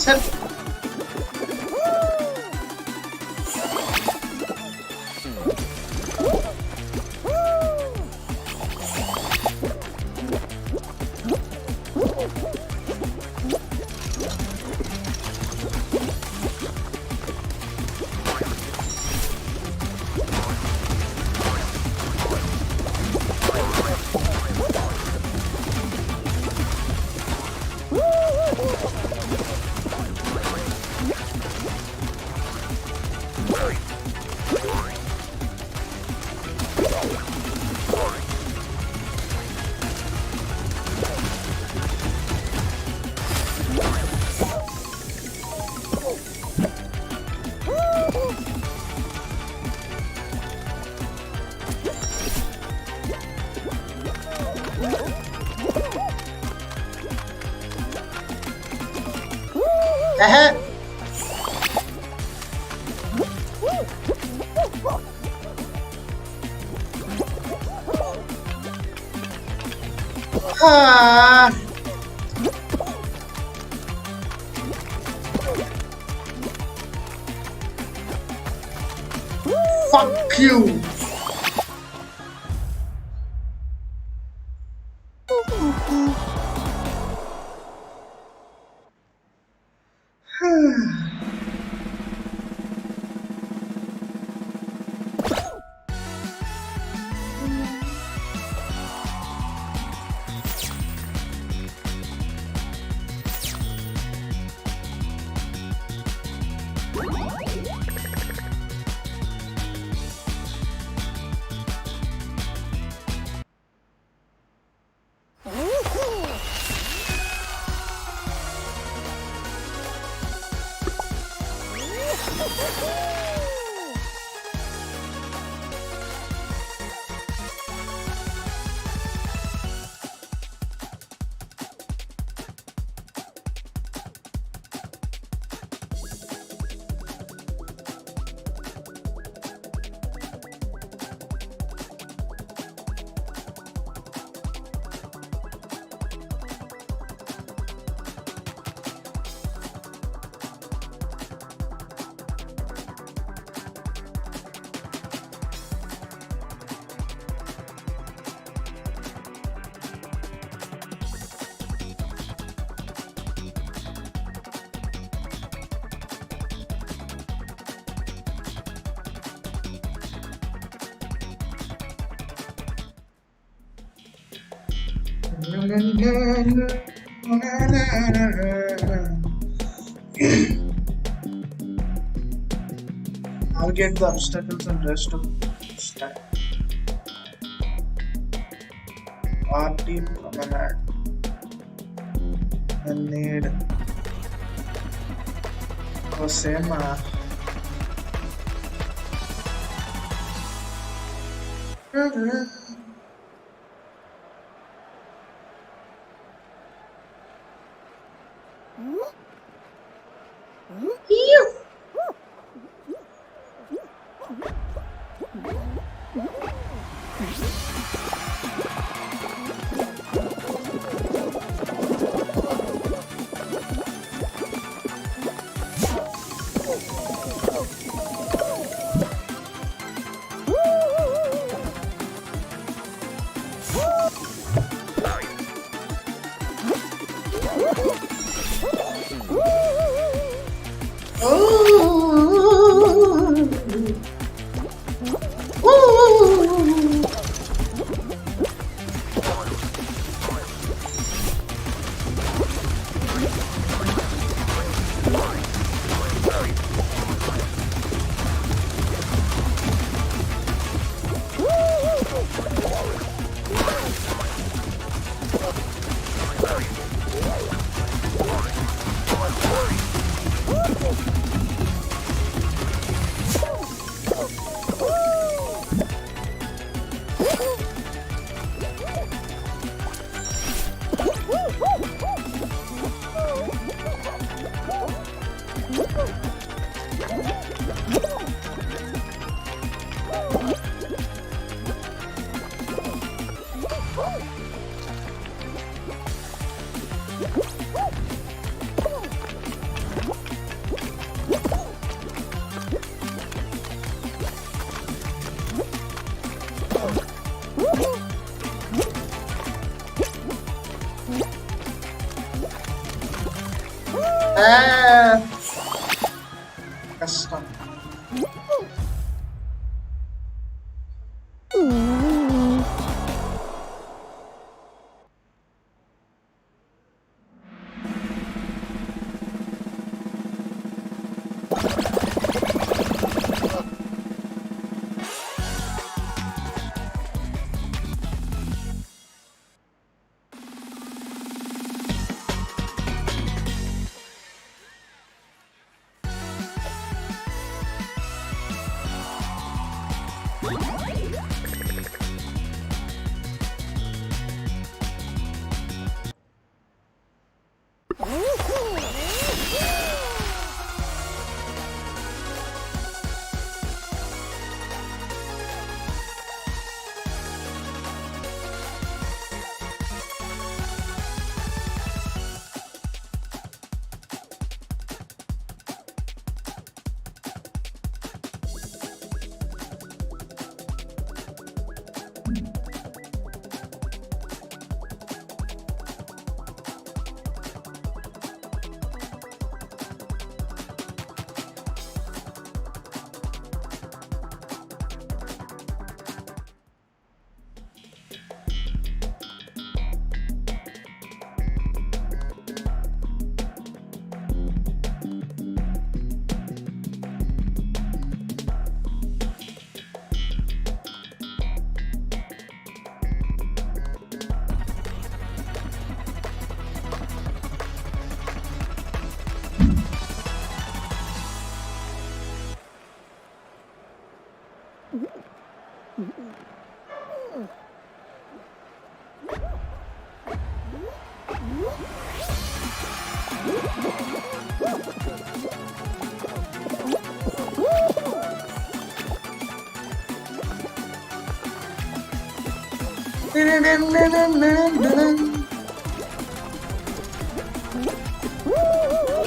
ฉันฮะfuck you เ I'll get the obstacles and rest of stack. Party promenade. I need Cosema. Custom.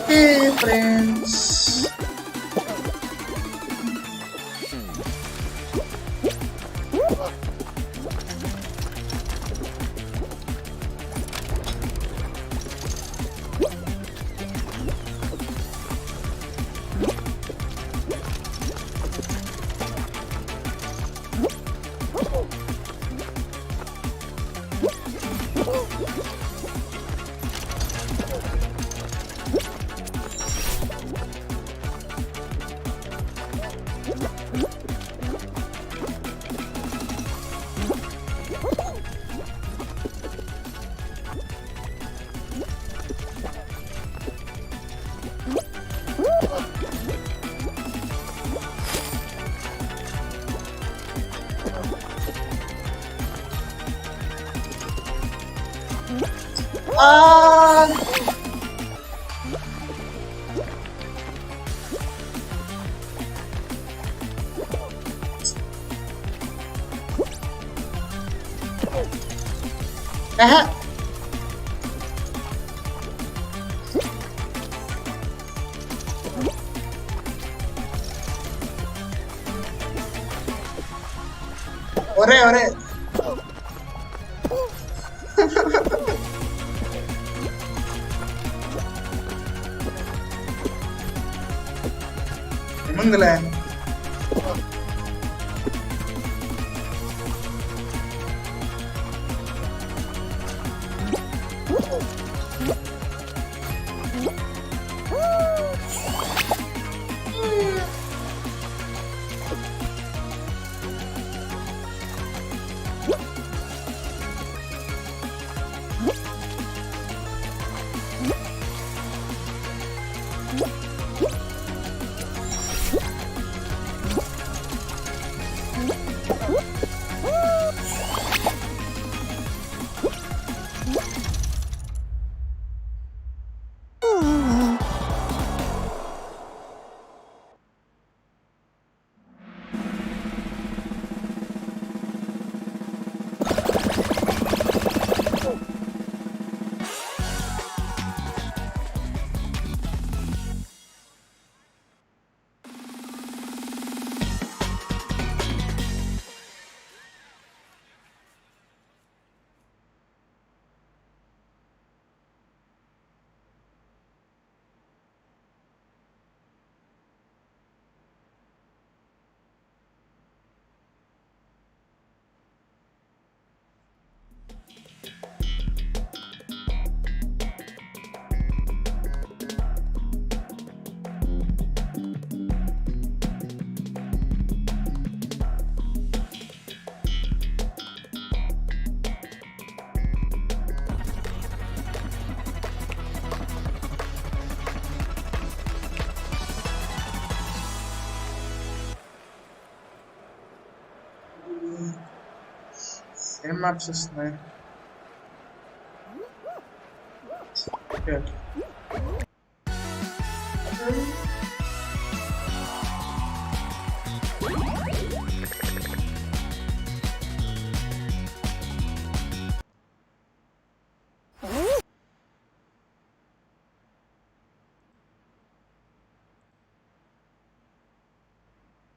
Hey friends. ఒరే ఒరే ఏముందిలే ఏం maps వస్తున్నాయి okay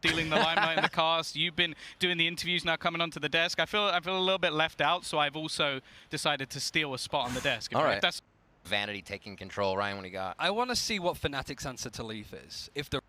Stealing the limelight in the cast. You've been doing the interviews, now coming onto the desk. I feel a little bit left out, so I've also decided to steal a spot on the desk. All right. That's Vanity taking control. Ryan, what do you got? I want to see what Fnatic's answer to Leaf is. If the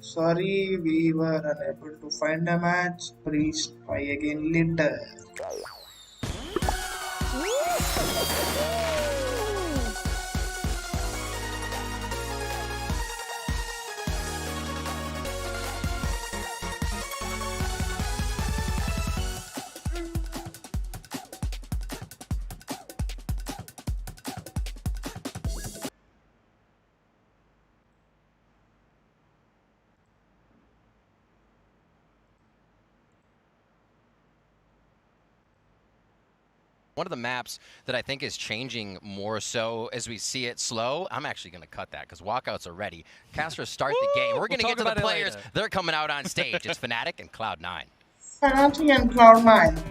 Sorry, we were unable to find a match. Please try again later. One of the maps that I think is changing more so as we see it slow, I'm actually going to cut that because walkouts are ready. Castro, start the game. We're going to get to the players. They're coming out on stage. It's Fnatic and Cloud9. Fnatic and Cloud9.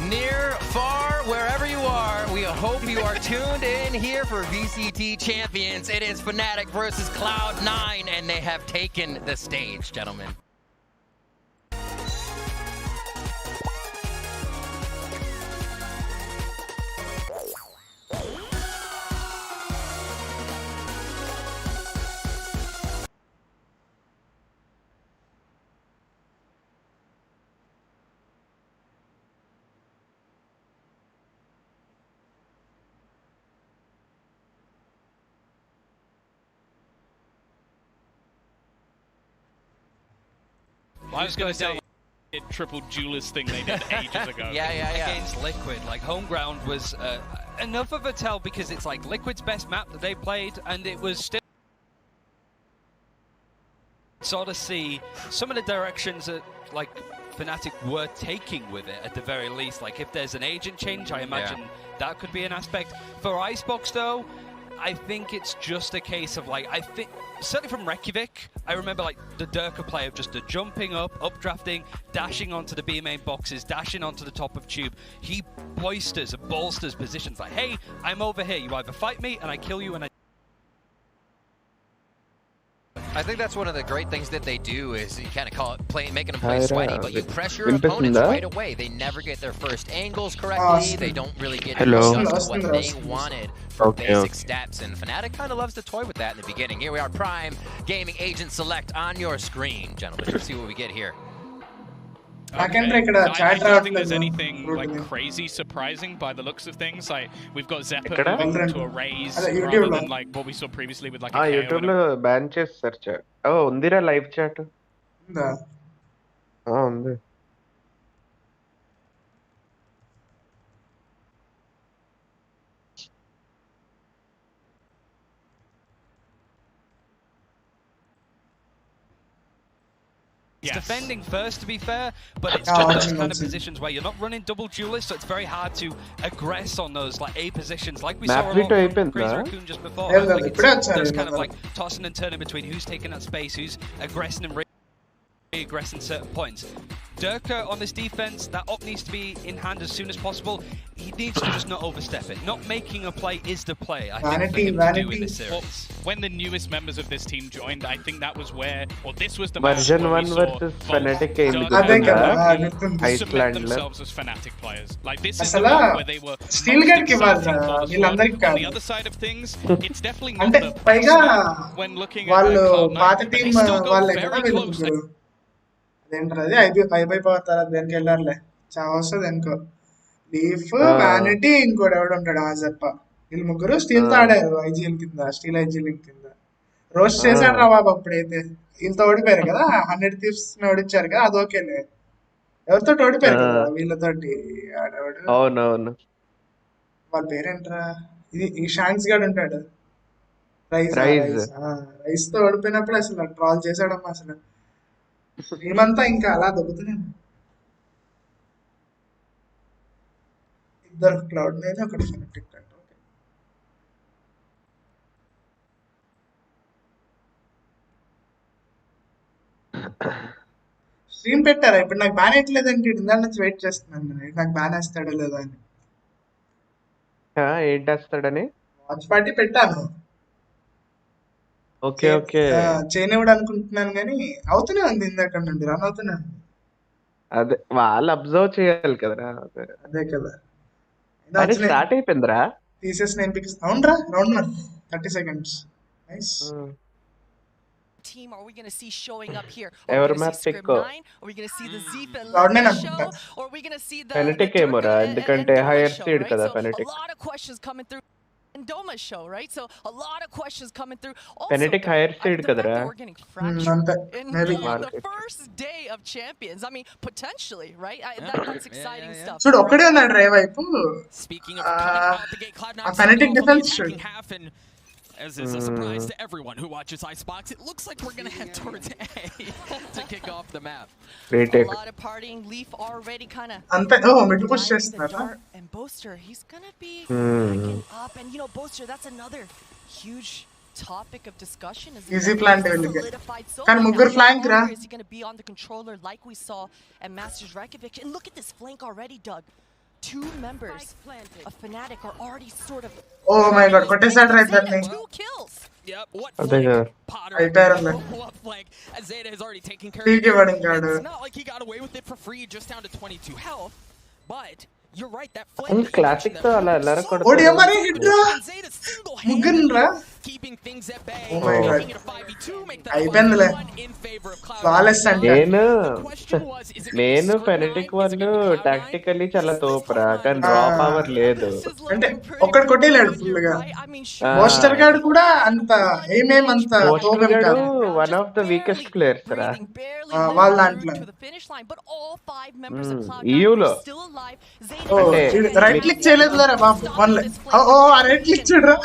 Near, far, wherever you are, we hope you are tuned in here for VCT Champions. It is Fnatic versus Cloud9, and they have taken the stage, gentlemen. I was going to say, triple duelist thing they did ages ago. Yeah. Against Liquid, like home ground was enough of a tell because it's like Liquid's best map that they played, and it was still sort of see some of the directions that like Fnatic were taking with it at the very least. Like if there's an agent change, I imagine that could be an aspect. For Icebox though, I think it's just a case of like, I think certainly from Reykjavik, I remember like the Durka play of just the jumping up, updrafting, dashing onto the B main boxes, dashing onto the top of tube. He boisters and bolsters positions like, hey, I'm over here. You either fight me and I kill you, and I think that's one of the great things that they do is you kind of call it making them play sweaty, but you pressure your opponents right away. They never get their first angles correctly. They don't really get just what they wanted for basic stats, and Fnatic kind of loves to toy with that in the beginning. Here we are, Prime Gaming Agent Select on your screen, gentlemen. Let's see what we get here. I don't think there's anything like crazy surprising by the looks of things. Like we've got Zeppa moving to a raise rather than like what we saw previously with like a YouTube lo ban చేస్తారు chat. Oh, ఉందిరా live chat. ఉందా? ఉంది. It's defending first, to be fair, but it's just those kind of positions where you're not running double duelists, so it's very hard to aggress on those like A positions, like we saw a lot from Crazy Raccoon just before. Like it's those kind of like tossing and turning between who's taking that space, who's aggressing and re-aggressing certain points. Durka on this defense, that op needs to be in hand as soon as possible. He needs to just not overstep it. Not making a play is the play, I think, for him to do in this series. Well, when the newest members of this team joined, I think that was where, or this was the version 1 versus Fnatic cement themselves as Fnatic players. Like this is the one where they were still get on the other side of things. It's definitely not the best when looking at Cloud9, but they still go very close. అదేంటది అయిపోతారు దేనికి వెళ్ళారులే చాలా వస్తుంది అనుకో leaf vanity ఇంకోటి ఎవడు ఉంటాడు ఆ జప్ప వీళ్ళు ముగ్గురు స్టీల్ తో ఆడారు ఐజీఎల్ కింద స్టీల్ ఐజీఎల్ కింద రోస్ట్ చేశాడు రా బాబు అప్పుడైతే వీళ్ళతో ఓడిపోయారు కదా 100 థీవ్స్ ఓడిచ్చారు కదా అది ఓకేలే ఎవరితో ఓడిపోయారు కదా వీళ్ళతోటి ఆడవాడు అవునవును వాళ్ళ పేరేంట్రా ఇది ఈ షాంక్స్ గాడు ఉంటాడు రైస్ తో ఓడిపోయినప్పుడు అసలు ట్రాల్ చేశాడమ్మా అసలు మేమంతా ఇంకా అలా దొబ్బుతున్నాను ఇద్దరు Cloud9 ఒకటి Fnatic అంట స్ట్రీమ్ పెట్టారా ఇప్పుడు నాకు బ్యాన్ వేయట్లేదంటే ఇందాక నుంచి వెయిట్ చేస్తున్నాను నాకు బ్యాన్ వేస్తాడో లేదో అని ఏంటి వేస్తాడని వాచ్ పార్టీ పెట్టాను ఓకే ఓకే చేయనివ్వడం అనుకుంటున్నాను కానీ అవుతూనే ఉంది ఇందాక నుండి రన్ అవుతూనే ఉంది అదే వాళ్ళు అబ్జర్వ్ చేయాలి కదరా అదే కదా స్టార్ట్ అయిపోయిందిరా తీసేసిన ఎంపిక అవునరా round 30 seconds nice team are we going to see showing up here? Are we going to see Scrim 9? Are we going to see the Zeep and Cloud9 show? Or are we going to see the Fnatic ఏమోరా ఎందుకంటే hire seed కదా Fnatic. A lot of questions coming through in Doma's show, right? So a lot of questions coming through. Also, Fnatic higher seed kadra. We're getting fractured in the first day of champions. I mean, potentially, right? That's exciting stuff. So ఒక్కడే ఉన్నాడు రే వైపు Speaking of coming out the gate, Cloud9 Fnatic defense half and as is a surprise to everyone who watches Icebox, it looks like we're going to head towards A to kick off the map. A lot of partying. Leaf already kind of... mid push చేస్తున్నారు. And Boaster, he's going to be picking up. And, you know, Boaster, that's another huge topic of discussion. Easy plan to can muggur flank ra. Is he going to be on the controller like we saw at Masters Reykjavik? And look at this flank already, Doug. 2 members of Fnatic are already sort of... Oh my god, kottesad right there. 2 kills. Yep, what Potter? What flank? Zeta has already taken care of it. It's not like he got away with it for free, just down to 22 health. But you're right, that flank. Classic to ala ellara kodutharu. Odi amari hit ra. Zeta muggun ra. Keeping things at bay, Oh my God. making it a 5v2, make that a అయిపోయిందిలే 5v1 in favor of flawless Cloud9. అంటే The question was, is it going to be నేను Scrub9? Phonetic Is it వాళ్ళు going to be Cloud9? Tactically చాలా This is తోపురా, Cloud9 కానీ ఆ, రా power లేదు. This is అంటే looking pretty ఒక్కడు కొట్టేలేడు major, ఫుల్ గా. right? I mean, ఆ, పోస్టర్ గాడు కూడా అంత ఏమేం అంత పోస్టర్ తోపేం గాడు కాదు one of the weakest players రా. barely వాళ్ళ living దాంట్లో through to the finish line, but all 5 members of Cloud9 ఈయూలో are still alive. ఓ అంటే రైట్ క్లిక్ చేయలేదులేరా బాబు వన్లే. ఓ ఆ రైట్ క్లిక్ చూడరా.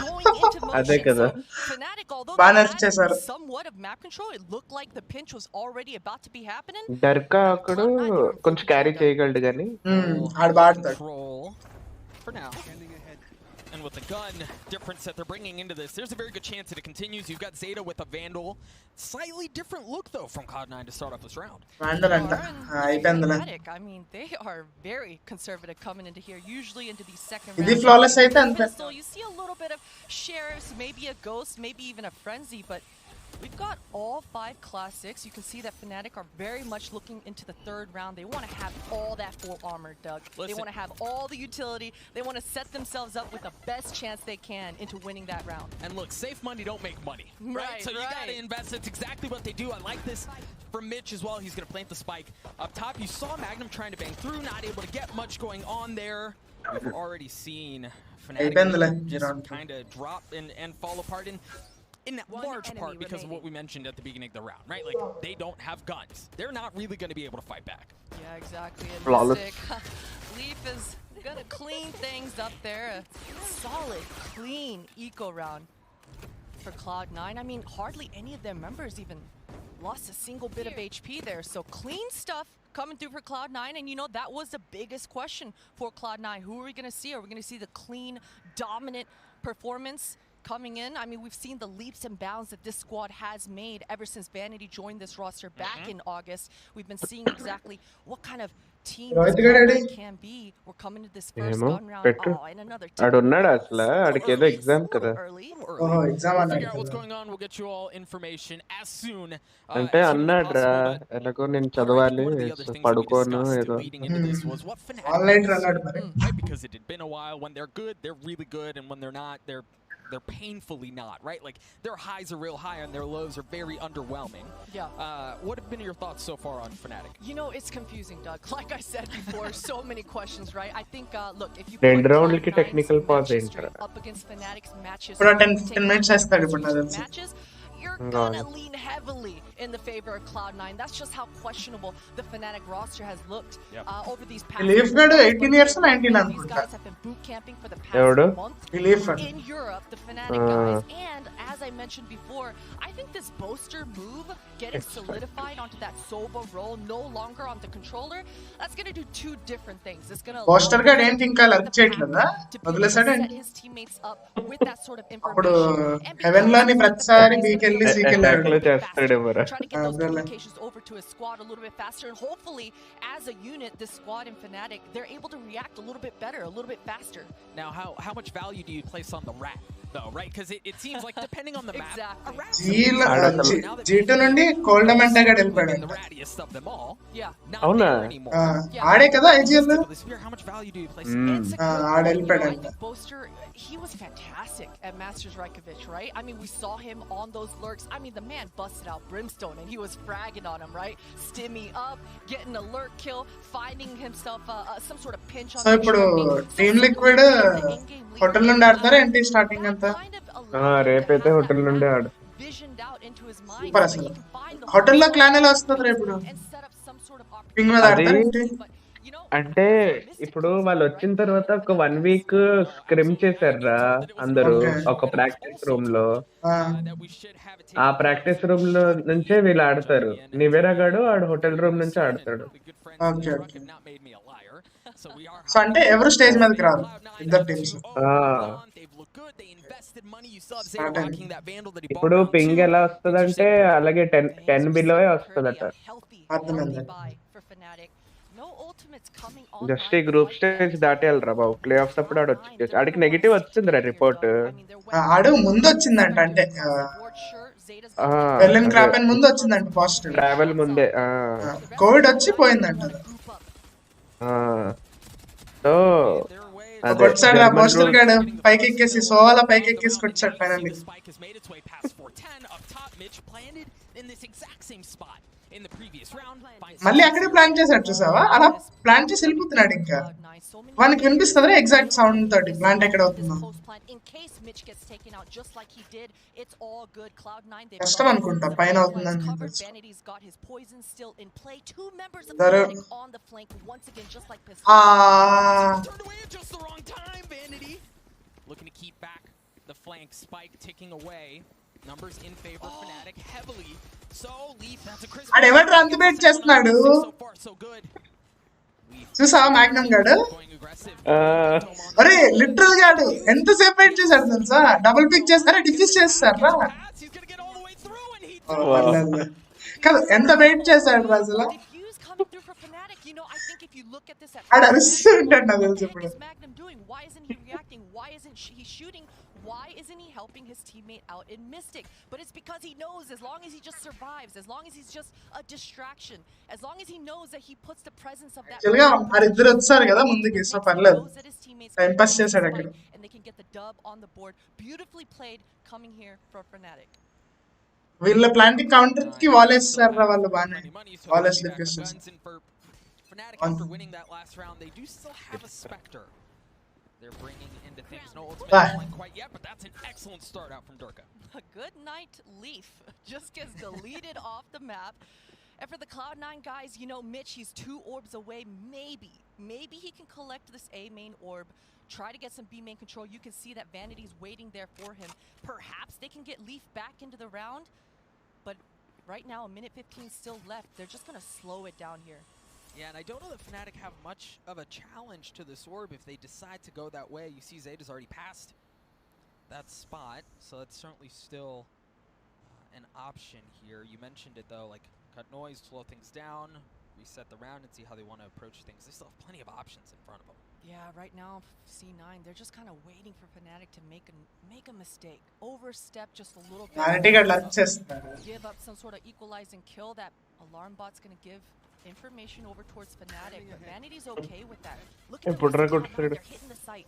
అదే కదా. Fnatic, although బాగా they నచ్చి చేశారు. had somewhat of map control, it looked like the pinch was already about to be happening. డర్కా అక్కడ కొంచెం క్యారీ చేయగలడు కానీ ఆడు బాగా ఆడతాడు. Control for now. And with the gun difference that they're bringing into this, there's a very good chance that it continues. You've got Zeta with a Vandal. Slightly different look, though, from Cloud9 to start off this round. వాండల్ అంట అయిపోయిందిలే. Fnatic, I mean, they are very conservative coming into here. Usually into these second ఇది rounds. flawless అయితే అంతే. Pistol, you see a little bit of sheriffs, maybe a ghost, maybe even a frenzy, but we've got all 5 classics. You can see that Fnatic are very much looking into the third round. They want to have all that full armor, Doug. They want to have all the utility. They want to set themselves up with the best chance they can into winning that round. And look, safe money don't make money, right? Right, So you got to right. invest. It's exactly what they do. I like this from Mitch as well. He's going to plant the spike up top. You saw Magnum trying to bang through, not able to get much going on there. We've already seen Fnatic just kind of drop and fall apart in that large part because of what we mentioned at the beginning of the round, right? Like, they don't have guns. They're not really going to be able to fight back. Yeah, exactly. And Flawless. Mystic, Leaf is gonna clean things up there. A solid, clean eco round for Cloud9. I mean, hardly any of their members even lost a single bit of HP there. So clean stuff coming through for Cloud9. And you know, that was the biggest question for Cloud9. Who are we gonna see? Are we gonna see the clean, dominant performance coming in? I mean, we've seen the leaps and bounds that this squad has made ever since Vanity joined this roster back in August. We've been seeing exactly what kind of team this Cloud9 can be. We're coming to this first ఏమో gun round. పెట్టు. Oh, and another ఆడు ఉన్నాడు అసలు, ఆడికి ఏదో exam కదా. early. ఓహో exam We'll అన్నాడు figure out what's కదా. going on. We'll get you all information as soon అంటే as అన్నాడు రా, possible. But ఎలాగో నేను Alright, చదవాలి one of the other things that we పడుకోను discussed ఏదో. leading into this was what Fnatic all night is, అన్నాడు మరి. right? Because it had been a while. When they're good, they're really good, and when they're not, they're painfully not, right? Like, their highs are real high and their lows are very underwhelming. Yeah. What have been your thoughts so far on Fnatic? You know, it's confusing, Doug. Like I said before, so many questions, right? I think, look, if you రెండు put రౌండ్లకి Cloud9's technical pass matches ఏంట్రా. straight up against Fnatic's matches, ఇప్పుడు 10 take minutes those చేస్తాడు ఇప్పుడు నాకు first తెలిసి. matches, you're No. gonna lean heavily in the favor of Cloud9. That's just how questionable the Fnatic roster has looked over these past Leaf few గాడు months. 18 years or 19 These అనుకుంటా. guys have been boot camping for the past ఎవడు? month Leaf. in Europe, the Fnatic guys. And as I mentioned before, I think this Boaster move, getting solidified onto that Sova role, no longer on the controller, that's going to do 2 different things. It's going to Boaster గాడు ఏంటి ఇంకా learn చేయట్లేదా? వదిలేసాడు set his teammates up with that sort of అప్పుడు information. And haven లోని ప్రతిసారి బీకెళ్ళి సీకెళ్ళాడు. Attack లో చేస్తాడేమోరా. trying to get those Brother. communications over to his squad a little bit faster, and hopefully, as a unit, this squad in Fnatic, they're able to react a little bit better, a little bit faster. Now, how much value do you place on the rat, though, right? Because it seems like, depending on the map, Exactly. a rat G2 నుండి కోల్డమెంట్ గాడు వెళ్ళిపోయాడు. the rattiest of them all. Yeah. Not అవునా? there anymore. ఆడే కదా IGL. Tip of the spear, how much value do you place on It's a good ఆడ point. వెళ్ళిపోయాడు I అంట. think Boaster, he was fantastic at Masters Reykjavik, right? I mean, we saw him on those lurks. I mean, the man busted out Brimstone and he was fragging on him, right? Stimmy up, getting a lurk kill, finding himself some sort of pinch on so the ఇప్పుడు trapping. Team liquid hotel నుండి ఆడతారా ఏంటి starting అంతా? రేపైతే hotel నుండి ఆడు. Super అసలు. హోటల్లో క్లాన్ ఎలా వస్తుంది రేపు? పింగ్ మీద ఆడతారా ఏంటి? అంటే ఇప్పుడు వాళ్ళు వచ్చిన తర్వాత ఒక 1 వీక్ స్క్రిమ్ చేశారా అందరూ ఒక ప్రాక్టీస్ రూమ్ లో. ఆ ప్రాక్టీస్ రూమ్ లో నుంచే వీళ్ళు ఆడతారు. నివేరా గాడు ఆడు హోటల్ రూమ్ నుంచి ఆడతాడు. Okay okay. సో అంటే ఎవరు స్టేజ్ మీదకి రారు, ఇద్దరు టీమ్స్. ఇప్పుడు పింగ్ ఎలా వస్తుందంటే అలాగే 10 బిలో వస్తుందట. అర్థమైంది. జస్ట్ ఈ గ్రూప్ స్టేజ్ దాటేయాలరా బాబు. ప్లే ఆఫ్స్ అప్పుడు ఆడు వచ్చి ఆడికి నెగిటివ్ వచ్చిందిరా రిపోర్ట్. ఆడు ముందు వచ్చిందంట, అంటే వెళ్ళిన క్రాపెన్ ముందు వచ్చిందంట పాజిటివ్. ట్రావెల్ ముందే కోవిడ్ వచ్చి పోయిందంట. సో కొట్టాడు రా పోస్టర్ గాడు పైకి ఎక్కేసి సోలా పైకి ఎక్కేసి కొట్టాడు ఫైనల్లీ. మళ్ళీ అక్కడే ప్లాన్ చేశాడు చూసావా, అలా ప్లాన్ చేసి వెళ్ళిపోతున్నాడు. ఇంకా వానికి వినిపిస్తుందా ఎగ్జాక్ట్ సౌండ్ తోటి ప్లాంట్ ఎక్కడ అవుతుందో. కష్టం అనుకుంటా పైన అవుతుందని. Looking to keep back the flank. Spike ticking away. Numbers in favor of Fnatic heavily. So Leaf, that's a crisp. ఆడు ఎవరు అంతబెట్ చేస్తున్నాడు చూసావా మ్యాగ్నమ్ గాడు. అరే లిటరల్ గాడు ఎంతసేపు వెయిట్ చేశాడు తెలుసా, డబుల్ పిక్ చేస్తారా డిఫ్యూజ్ చేస్తారా కాదు, ఎంత వెయిట్ చేశాడు అసలు. ఆడు అరుస్తుంటాడు నాకు తెలుసు ఇప్పుడు. Why isn't he helping his teammate out in Mystic? But it's because he knows as long as he just survives, as long as he's just a distraction, as long as he knows that he puts the presence of that ఇద్దరు వచ్చారు కదా ముందుకి, so పర్లేదు time pass చేశాడు అక్కడ. and they can get the dub on the board. Beautifully played coming here for Fnatic. వీళ్ళ planting counter కి wall వేస్తారా వాళ్ళు, బానే వాల్ వేసి లిక్కేస్తారు. Fnatic after winning that last round, they do still have a Spectre. They're bringing into things. No ultimate point quite yet, but that's an excellent start out from Durka. A good night, Leaf just gets deleted off the map. And for the Cloud9 guys, you know, Mitch, he's 2 orbs away. Maybe he can collect this A main orb, try to get some B main control. You can see that Vanity's waiting there for him. Perhaps they can get Leaf back into the round. But right now, a minute 15 still left. They're just going to slow it down here. Yeah, and I don't know that Fnatic have much of a challenge to this orb if they decide to go that way. You see Zeta's already passed that spot, so that's certainly still an option here. You mentioned it though, like cut noise, slow things down, reset the round and see how they want to approach things. They still have plenty of options in front of them. Yeah, right now, C9, they're just kind of waiting for Fnatic to make a mistake. Overstep just a little bit. Give up some sort of equalizing kill. That alarm bot's going to give information over towards Fnatic, but Vanity's okay with that. Look at they're hitting the site.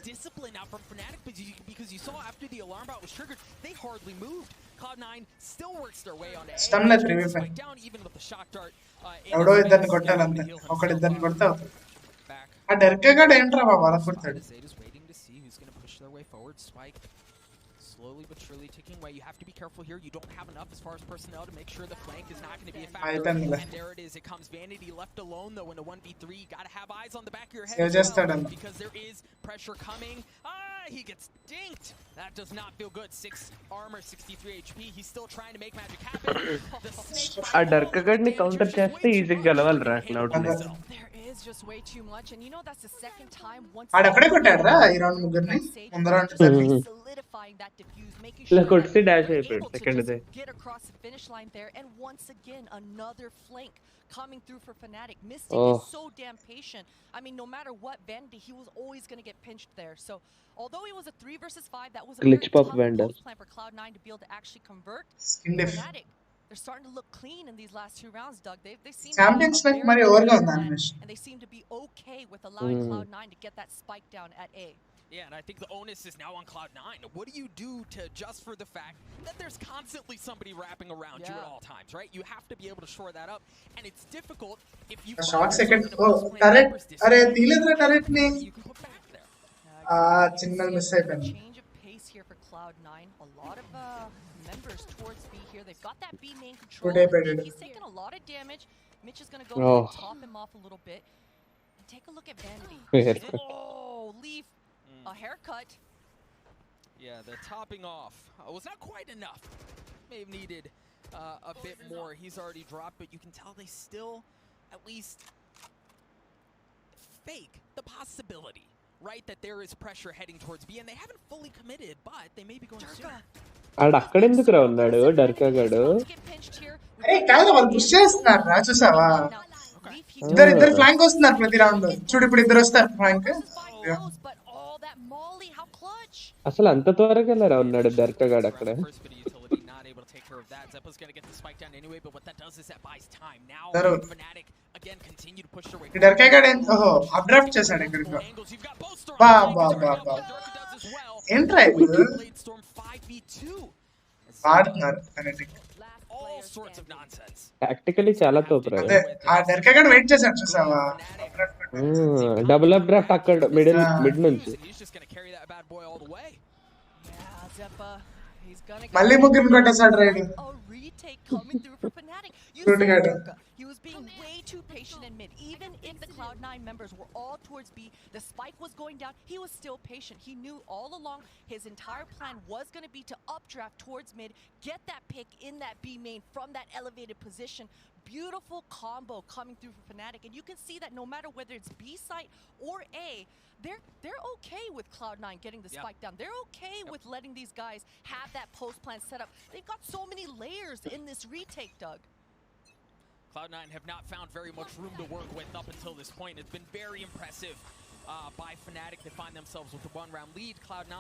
Discipline now from Fnatic, because you saw after the alarm bot was triggered, they hardly moved. Cloud9 still works their way on A. Down even with the shock dart. ఎవడో ఇద్దరిని కొట్టాలంతే, ఒకడిద్దరిని కొడతా ఆ డెర్కే గాడు ఏంట్రా బాబా అలా కొడతాడు. Slowly but surely ticking away. You have to be careful here. You don't have enough as far as personnel to make sure the flank is not going to be a factor. And there it is. It comes Vanity left alone though in a 1v3. You got to have eyes on the back of your head because there is pressure coming. He gets dinked. That does not feel good. 6 armor, 63 HP. He's still trying to make magic happen. ఆ డర్క్ గడ్ ని counter చేస్తే ఈజీగా గెలవాలిరా cloud ని. There is just way too much, and you know that's the second time once ఆడ అక్కడే కొట్టాడురా ఈ round ముగ్గురిని ముందర solidifying that diffuse, making sure కొట్టి డాష్ అయిపోయాడు second they. get across the finish line there, and once again another flank coming through for Fnatic. Mystic is so damn patient. I mean, no matter what Vanity, he was always going to get pinched there. So although it was a 3 versus 5, that was a glitch pop plan for Cloud9 to be able to actually convert. Fnatic, they're starting to look clean in these last 2 rounds, Doug. They seem champions like Mari overga unda and they seem to be okay with allowing Cloud9 to get that spike down at A. Yeah, and I think the onus is now on Cloud9. What do you do to adjust for the fact that there's constantly somebody wrapping around you at all times, right? You have to be able to shore that up, and it's difficult if you short second turret are dealedra turret ni signal miss ayipindi. Change of pace here for Cloud9. A lot of members towards B here. They've got that B main control. He's taking a lot of damage. Mitch is going to go and top him off a little bit. And take a look at Vanity. Leaf. A haircut. Yeah, the topping off was not quite enough. May have needed a bit more. He's already dropped, but you can tell they still at least fake the possibility, right, that there is pressure heading towards B, and they haven't fully committed, but they may be going soon. ఆడు అక్కడ ఎందుకురా ఉన్నాడు డర్కా గాడు? అరే కాదు వాళ్ళు push చేస్తున్నారు రా చూసావా, ఇద్దరు ఫ్లాంక్ వస్తున్నారు ప్రతి రౌండ్. చూడు ఇప్పుడు ఇద్దరు వస్తారు ఫ్లాంక్. అసలు అంత త్వరగా ఎలా ఉన్నాడు డర్కా గాడు అక్కడ? for that. Zeppa's gonna get the spike down anyway, but what that does is that buys time. Now Fnatic again continue to push their way. డర్కేగాడు ఓహో అప్డ్రాఫ్ట్ చేశాడు ఇక్కడికి. బా బా బా బా ఏంట్రా ఇది వాడుతున్నారు ఫెనటిక్. ప్రాక్టికలీ చాలా తోపురా. అదే ఆ డర్కేగాడు వెయిట్ చేశాడు చూసావా, డబుల్ అప్ డ్రాఫ్ట్ అక్కడ మిడ్ నుంచి మళ్ళీ ముగ్గురు కొట్టేశాడు ride. coming through for Fnatic. You Good saw guy. Durka. He was being way too patient in mid. Even if the Cloud9 members were all towards B, the spike was going down, he was still patient. He knew all along his entire plan was going to be to updraft towards mid, get that pick in that B main from that elevated position. Beautiful combo coming through for Fnatic. And you can see that no matter whether it's B site or A, they're okay with Cloud9 getting the spike down. They're okay with letting these guys have that post plan set up. They've got so many layers in this retake, Doug. Cloud9 have not found very much room to work with up until this point. It's been very impressive by Fnatic. They find themselves with a one-round lead. Cloud9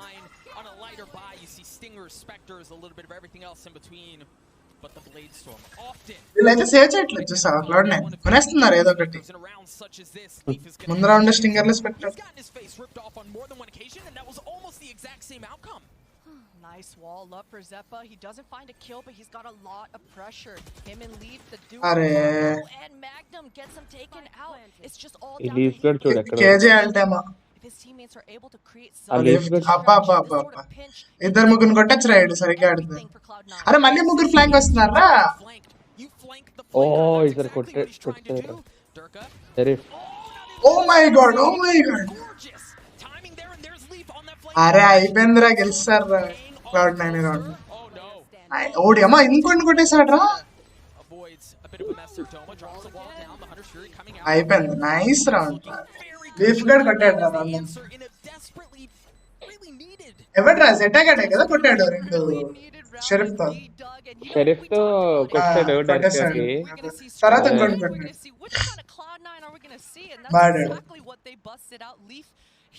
on a lighter buy. You see Stingers, Spectres, a little bit of everything else in between. But the Blade Storm often. వీళ్ళైతే save చేయట్లేదు చూసా Cloud9 కొనేస్తున్నారు ఏదో ఒకటి. ముందు round స్టింగర్లు Spectre. Nice wall up for Zeppa. He doesn't find a kill, but he's got a lot of pressure. Him and Leaf, the duo, and Magnum gets him taken out. It's just all down to Leaf. KJ అంటేమా If his teammates are able to create some ఇద్దరు ముగ్గురు కొట్టచ్చు ride సరిగ్గా ఆడుతుంది. అరే మళ్ళీ ముగ్గురు flank వస్తున్నారా? ఓ ఇద్దరు కొట్టారు. Oh my god, oh my god. అరే అయిపోయిందిరా, గెలిచారా Cloud9 రౌండ్. ఓడి అమ్మా ఇంకొన్ని కొట్టేశాడ్రా. అయిపోయింది, నైస్ రౌండ్. లీఫ్ గడ్ కొట్టాడు రా రౌండ్. ఎవడ్రా జెటాగడే కదా కొట్టాడు రెండు షెరీఫ్ తో. షెరీఫ్ తో కొట్టాడు డర్కాకి. తర్వాత ఇంకొన్ని కొట్టాడు. బాడాడు.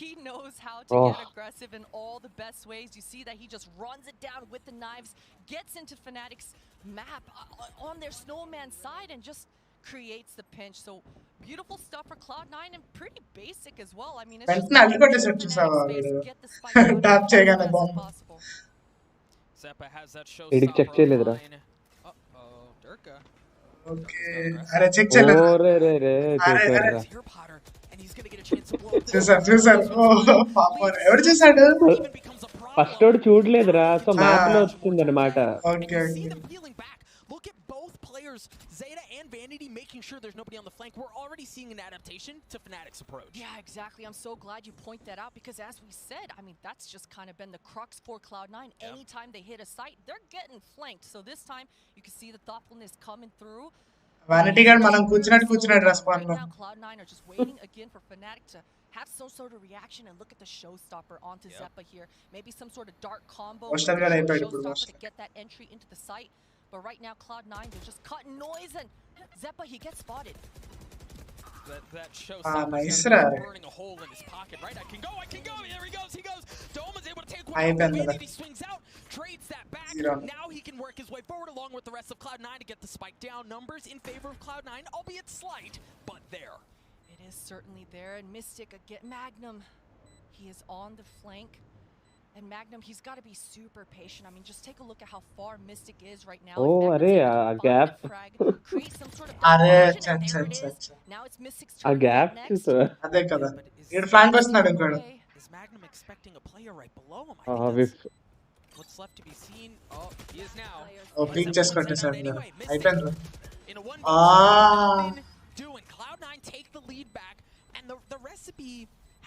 He knows how to get aggressive in all the best ways. You see that he just runs it down with the knives, gets into Fnatic's map on their snowman side and just creates the pinch. So beautiful stuff for Cloud9 and pretty basic as well. I mean, it's just get the spike tap చేయగానే bomb. Zeppa has that show. ఇడికి check చేయలేదురా. Durka. Okay అరే check చేయలేదు. ఓరే రే రే చూసారా. చూసారు. పాపం ఎవరు చూసాడు? ఫస్ట్ వాడు చూడలేదురా, సో మ్యాప్ లో వచ్చింది అన్నమాట. Okay Look at both players, Zeta and Vanity, making sure there's nobody on the flank. We're already seeing an adaptation to Fnatic's approach. Yeah, exactly. I'm so glad you point that out because as we said, I mean, that's just kind of been the crux for Cloud9. Anytime they hit a site, they're getting flanked. So this time, you can see the thoughtfulness coming through. Vanity గాడు మనం కూర్చున్నాడు response లో. Cloud9 are just waiting again for Fnatic to have some sort of reaction and look at the showstopper onto Zeppa here. Maybe some sort of dark combo with showstopper to get that entry into the site. But right now Cloud9, they're just cutting noise and Zeppa, he gets spotted. That showstopper nice burning a hole in his pocket, right? I can go. There he goes. Doma's able to take one. He swings out, trades that back. Now he can work his way forward along with the rest of Cloud9 to get the spike down. Numbers in favor of Cloud9, albeit slight, but there. It is certainly there. And Mystic again, Magnum, he is on the flank. And Magnum, he's got to be super patient. I mean, just take a look at how far Mystic is right now. Oh, a gap. Create some sort of now it's Mystic's turn. A gap? అదే కదా. ఈడు flank వస్తున్నాడు ఇంకోడు. Is Magnum expecting a player right below him? What's left to be seen? Oh, he is now. Oh, ping just కొట్టేశాడు. అయిపోయింది. In a 1v1 doing Cloud9 take the lead back and the recipe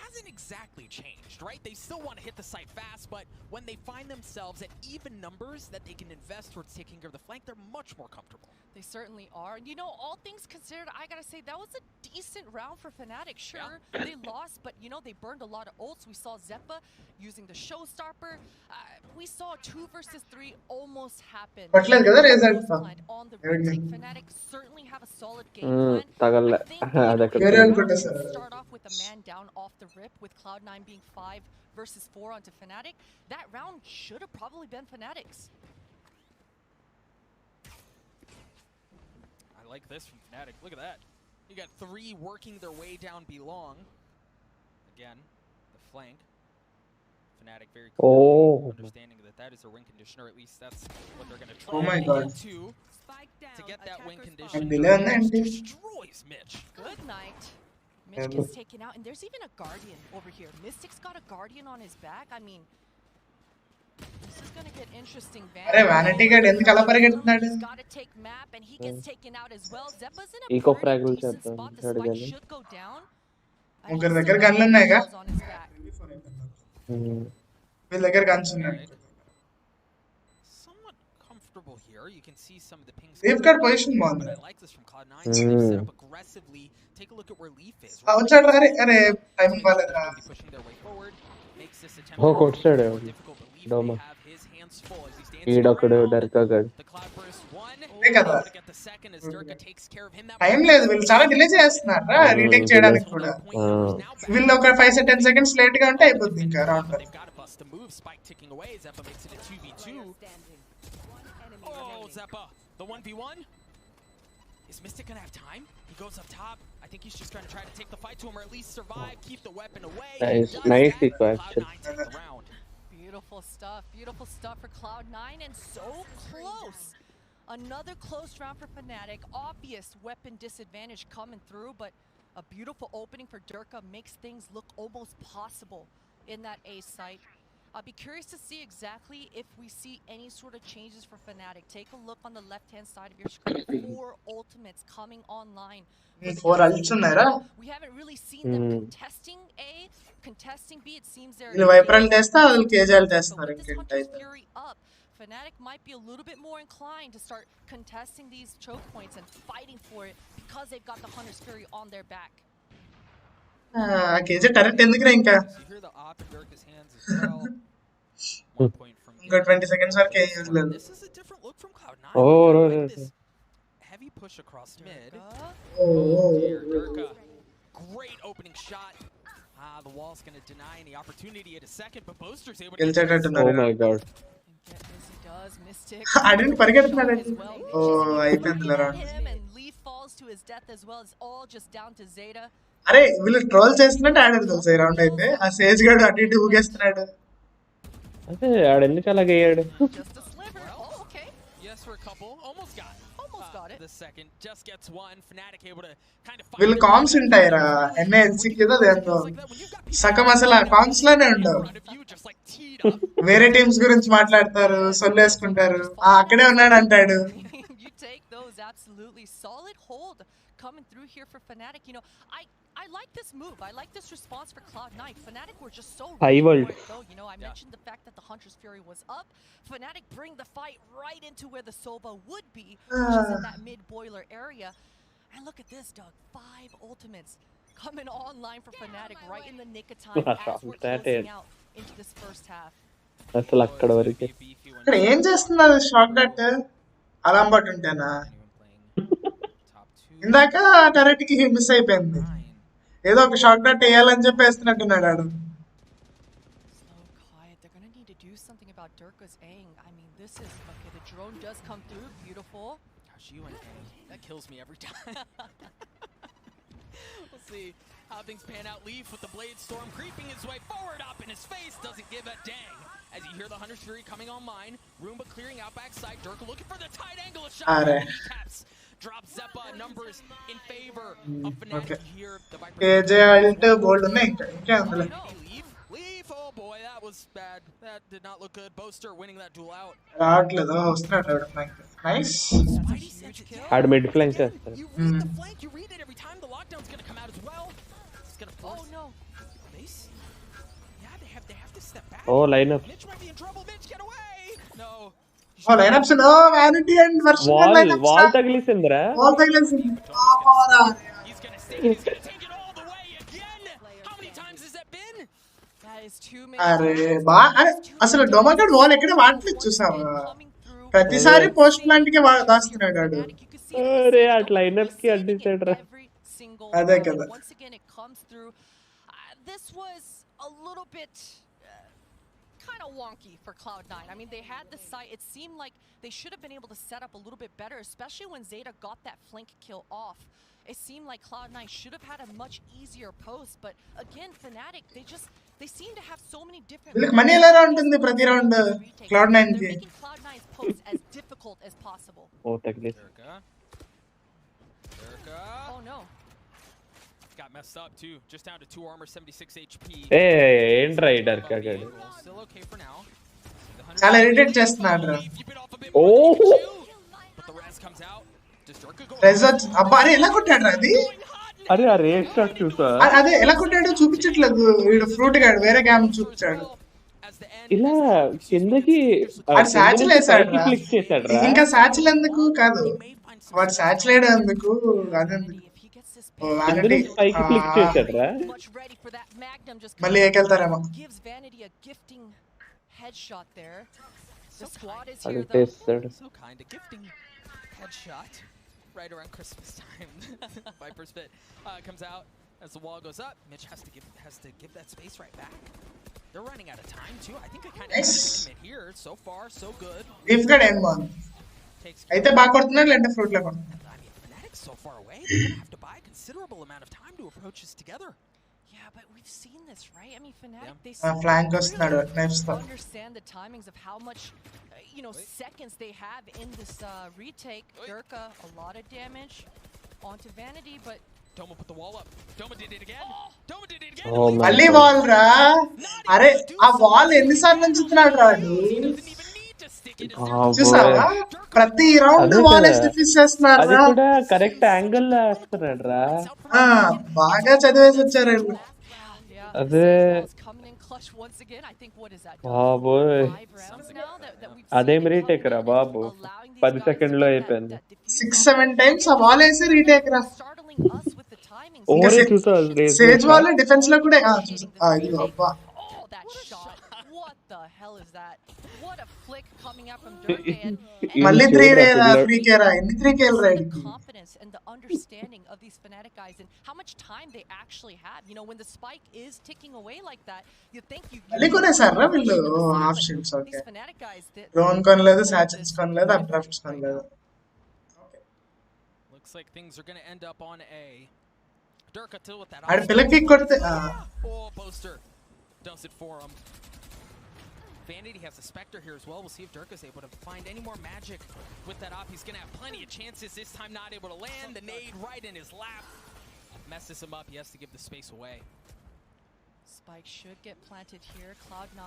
hasn't exactly changed, right? They still want to hit the site fast, but when they find themselves at even numbers that they can invest towards taking care of the flank, they're much more comfortable. They certainly are. And you know, all things considered, I gotta say, that was a decent round for Fnatic. Sure, they lost, but you know, they burned a lot of ults. We saw Zeppa using the showstopper. We saw 2 versus 3 almost happen. On the retake, Fnatic certainly have a solid game plan. I think start off with a man down off the rip with Cloud9 being 5 versus 4 onto Fnatic. That round should have probably been Fnatic's. like this from Fnatic. Look at that. You got 3 working their way down belong. Again, the flank. Fnatic very clearly understanding that that is a win condition, or at least that's what they're going to try to get that win condition. Destroys Mitch. Good night. Mitch gets taken out, and there's even a Guardian over here. Mystic's got a Guardian on his back. I mean, this is gonna get interesting. Vanity got ఎందుకు అలా పరిగెడుతున్నాడు? He's got to take map, and he gets taken out as well. Zeppa's in a Eco pretty fraggle decent spot. The spike should go down. ముగ్గురు దగ్గర గన్లు ఉన్నాయిగా. వీళ్ళ దగ్గర guns ఉన్నాయి. Somewhat comfortable here. You can see some of the pings. They've got position బాగుంది. I like this from Cloud9. They've set up aggressively. Take a look at where Leaf is. వచ్చాడు అరే timing బాలేదురా. Pushing their way forward. Makes this attempt కొట్టాడు డోమా ఈడొకడు డర్కాగాడు time లేదు వీళ్ళు చాలా delay చేస్తున్నారా retake చేయడానికి కూడా. వీళ్ళు ఒక 5-10 seconds లేట్ గా ఉంటే అయిపోద్ది ఇంకా round. Zeppa, the 1v1. Is Mystic gonna have time? He goes up top. I think he's just gonna try to take the fight to him, or at least survive, keep the weapon away. Nice question. Beautiful stuff for Cloud9, and so close. Another close round for Fnatic. Obvious weapon disadvantage coming through, but a beautiful opening for Durka makes things look almost possible in that A site. I'll be curious to see exactly if we see any sort of changes for Fnatic. Take a look on the left-hand side of your screen. 4 ultimates coming online. 4 ults ఉన్నారా? We haven't really seen them contesting A, contesting B. It seems they're వీళ్ళు వైపరల్ చేస్తా వాళ్ళు కేజాల్ చేస్తున్నారు ఇంకేంటైతే. Fnatic might be a little bit more inclined to start contesting these choke points and fighting for it because they've got the Hunter's Fury on their back. KJ turret ఎందుకురా ఇంకా? ఇంకా 20 seconds వరకు ఏం use లేదు. This is a different look from Cloud9. Heavy push across mid. Dear Durka. Great opening shot. The wall's going to deny any opportunity at a second, but Boaster's able to get Oh my god. అడెంట్ పరిగెడుతున్నాడు. అయిపోయిందిలే round. Leaf falls to his death as well. It's all just down to Zeta. అరే వీళ్ళు troll చేస్తున్నట్టు ఆడారు తెలుసా ఈ round అయితే. ఆ సేజ్ గాడు అటు ఇటు ఊగేస్తున్నాడు. అదే ఆడెందుకు అలాగే అయ్యాడు? వీళ్ళు కామ్స్ ఉంటాయిరా ఎన్ఏఎల్సీ కింద దేంతో సగం అసలు ఆ కామ్స్ లోనే ఉండవు. వేరే టీమ్స్ గురించి మాట్లాడతారు, సొల్లేసుకుంటారు. అక్కడే ఉన్నాడు అంటాడు. Coming through here for Fnatic, you know, I like this move. I like this response for Cloud9. Fnatic were just so though. You know, I mentioned the fact that the Hunter's Fury was up. Fnatic bring the fight right into where the Sova would be, which is in that mid-boiler area. And look at this, Doug. 5 ultimates coming online for Fnatic right in the nick of time as we're closing out into this first half. అసలు అక్కడ వరకు ఇక్కడ ఏం చేస్తున్నారు? Short cut అలాం బట్ ఉంటేనా? ఇందాక టరెట్ కి మిస్ అయిపోయింది. ఏదో ఒక షార్ట్ కట్ వేయాలని చెప్పి వేస్తున్నట్టున్నాడు ఆడు. They're gonna need to do something about Durka's aim. I mean, this is okay. The drone does come through. Beautiful. Gosh, you and A, that kills me every time. We'll see how things pan out. Leaf with the Blade Storm creeping his way forward, up in his face, doesn't give a dang. As you hear the Hunter's Fury coming online, Roomba clearing out backside, Durka looking for the tight angle of shot. Drop Zeppa, numbers in favor of Fnatic here. The Viper. Leaf, oh boy, that was bad. That did not look good. Boaster winning that duel out. Nice. ఆడ mid flank చేస్తారు. You read the flank, you read it every time. The lockdown's going to come out as well. It's going to force. Oh no. Yeah, they have to step back. Oh, line up. Mitch might be in trouble. Mitch, get away. No. Lineups లో vanity and version lineups wall తగిలిసిందిరా. Wall తగిలిసింది. He's going to take it all the way again. How many times has that been? That is too అరే అరే అసలు డొమాగడ్ wall ఎక్కడ వాడలేదు చూసావా? ప్రతిసారి పోస్ట్ ప్లాంట్ కి దాస్తున్నాడు ఆడు. అరే ఆ లైనప్ కి అడ్డిసాడు రా. అదే కదా. This was a little bit kind of wonky for Cloud9. I mean, they had the site. It seemed like they should have been able to set up a little bit better, especially when Zeta got that flank kill off. It seemed like Cloud9 should have had a much easier post, but again, Fnatic, they seem to have so many different. వీళ్ళకి money ఎలా ఉంటుంది ప్రతి round Cloud9 కి? They're making Cloud9's posts as difficult as possible. ఓ తగిలి. Oh no. Got messed up too. Just down to 2 armor, 76 HP. ఏ ఏంట్రా ఈ డర్కా గడు. Still okay for now. చాలా ఇరిటేట్ చేస్తున్నాడు రా. ఓ But the res comes out. Does Durka go? Result అబ్బా అరే ఎలా కొట్టాడు రా అది? అరే ఆ రేస్ షాట్ చూసా. అదే ఎలా కొట్టాడో చూపించట్లేదు వీడు ఫ్రూట్ గాడు వేరే క్యామ్ చూపించాడు. ఇలా కిందకి వాడు సాచిల్ వేసాడు రా. క్లిక్ చేశాడు రా. ఇంకా సాచిల్ ఎందుకు కాదు వాడు సాచిల్ వేయడం ఎందుకు అదెందుకు పైకి క్లిక్ చేశాడు రా. మళ్ళీ ఏకెళ్తారేమో. అది చేస్తాడు. So kind of gifting headshot right around Christmas time. Viper's Pit comes out as the wall goes up. Mitch has to give that space right back. They're running out of time too. I think I kind of commit here. So far, so good. If got end one. అయితే బాగా కొడుతున్నాడు లేదంటే fruit లో కొడుతున్నాడు. I mean, Fnatic's so far away. They're gonna have to buy a considerable amount of time to approach this together. Yeah, but we've seen this, right? I mean, Fnatic, they flank వస్తున్నాడు knives తో. understand the timings of how much seconds they have in this retake. Durka, a lot of damage onto Vanity, but Doma put the wall up. Doma did it again. Doma did it again. Oh my మళ్ళీ wall రా. అరే ఆ wall ఎన్నిసార్లు నుంచుతున్నాడు రాడు. చూసావా ప్రతి round wall డిఫీస్ చేస్తున్నారు అది రా. కూడా కరెక్ట్ యాంగిల్ లో వేస్తున్నాడు రా. బాగా చదివేసి వచ్చారు వీళ్ళు. అదే బాబోయ్ అదేం రీటేక్ రా బాబు 10 సెకండ్లో అయిపోయింది. 6-7 టైమ్స్ ఆ వాల్ వేసి రీటేక్ రా. ఓరే చూసా సేజ్ వాల్ డిఫెన్స్ లో కూడా చూసా ఇదిగో అబ్బా. మళ్ళీ 3 రా 3k రా ఎన్ని 3k రా ఇడికి. And the understanding of these Fnatic guys and how much time they actually have. When the spike is ticking away like that, you think మళ్ళీ కొనేసారా వీళ్ళు ఆప్షన్స్. ఓకే డ్రోన్ కొనలేదు, సాచెస్ కొనలేదు, అప్డ్రాఫ్ట్స్ కొనలేదు. Looks like things are going to end up on A. Durka till with that. ఆడ పిల్లకి కొడితే poster does it for him. Vanity has a Spectre here as well. We'll see if Durka's able to find any more magic with that op. He's going to have plenty of chances. This time not able to land. The nade right in his lap. Messes him up. He has to give the space away. Spike should get planted here. Cloud9.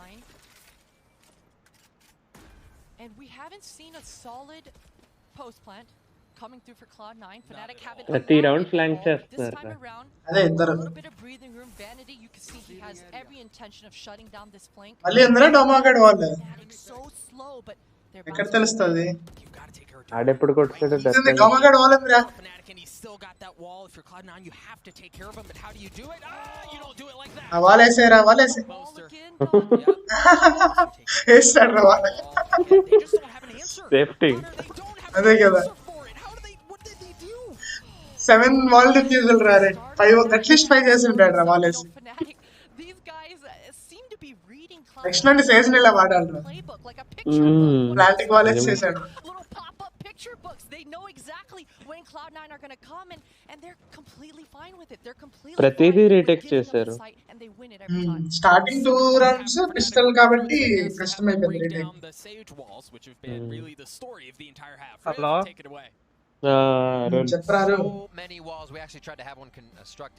And we haven't seen a solid post plant coming through for Cloud9. Fnatic haven't ప్రతి round flank చేస్తున్నారు. అదే ఇద్దరు. A little bit of breathing room. Vanity, you can see he has every intention of shutting down this flank. మళ్ళీ అందరూ డొమాగాడ్ వాళ్ళు. So slow, but they're ఎక్కడ తెలుస్తది ఆడెప్పుడు కొట్టాడు డొమాగాడ్ వాల్ ఉందిరా. Fnatic, and he's still got that wall. If you're Cloud9, you have to take care of him. But how do you do it? You don't do it like that. ఆ wall వేసేరా wall వేసే. వేస్తాడు రా wall. They just don't have an answer. Safety. అదే కదా 7 wall డిఫ్యూజల్ రా రే. 5 at least 5 చేసి ఉంటాడు రా వాల్ వేసి. నెక్స్ట్ నుండి సీజన్ ఇలా వాడాలి రా. ప్లాంటింగ్ వాల్ వేసి చేశాడు. ప్రతిదీ రీటేక్ చేశారు. స్టార్టింగ్ 2 రౌండ్స్ క్రిస్టల్ కాబట్టి కష్టం అయిపోయింది రీటేక్. హలో చెప్పరారు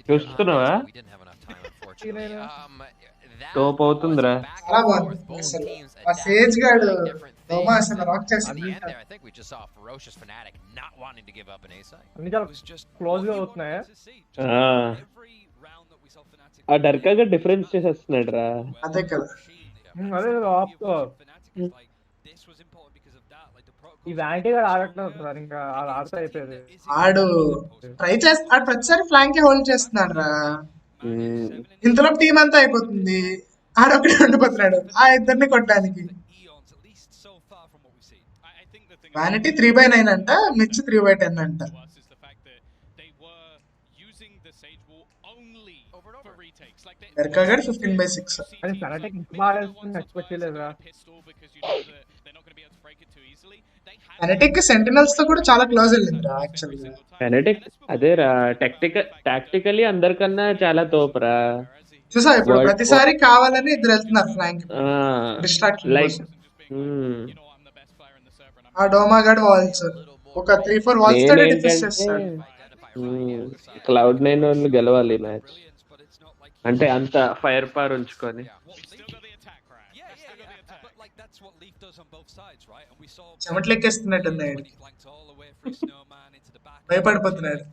చూస్తున్నావా టోప్ అవుతుందిరా. చాలా బాగుంది అసలు ఆ సేజ్ గాడు డోమా అసలు రాక్ చేస్తుంది. క్లోజ్ గా అవుతున్నాయా ఆ డర్కాగా డిఫరెన్స్ చేసేస్తున్నాడు రా. అదే కదా ఆడు ట్రై చేస్తాడు ప్రతిసారి ఫ్లాంక్ హోల్డ్ చేస్తున్నాడు రా. ఇంతలో టీం అంతా అయిపోతుంది ఆడొక్కడే ఉండిపోతున్నాడు ఆ ఇద్దరిని కొట్టడానికి. వానిటీ 3/9 అంట, మిర్చి 3/10 అంట. Berka gad 15/6. కానీ Fnatic ఇంత బాగా ఆడుతుందని ఎక్స్పెక్ట్ చేయలేదురా. Fnatic సెంటినల్స్ తో కూడా చాలా క్లోజ్ వెళ్ళిందిరా యాక్చువల్గా. Fnatic అదేరా టాక్టికల్లీ అందరికన్నా చాలా తోపురా. చూసా ఇప్పుడు ప్రతిసారి కావాలని ఇద్దరు వెళ్తున్నారు ఫ్లాంక్ డిస్ట్రాక్షన్ కోసం. ఆ డోమాగడ్ వాల్స్ ఒక 3-4 వాల్స్ తోనే డిఫెన్స్ చేస్తాడు. Cloud9 వాళ్ళు గెలవాలి మ్యాచ్ అంటే అంత ఫైర్ పవర్ ఉంచుకొని. చెమట్లెక్కేస్తున్నట్టుంది భయపడిపోతున్నాడు.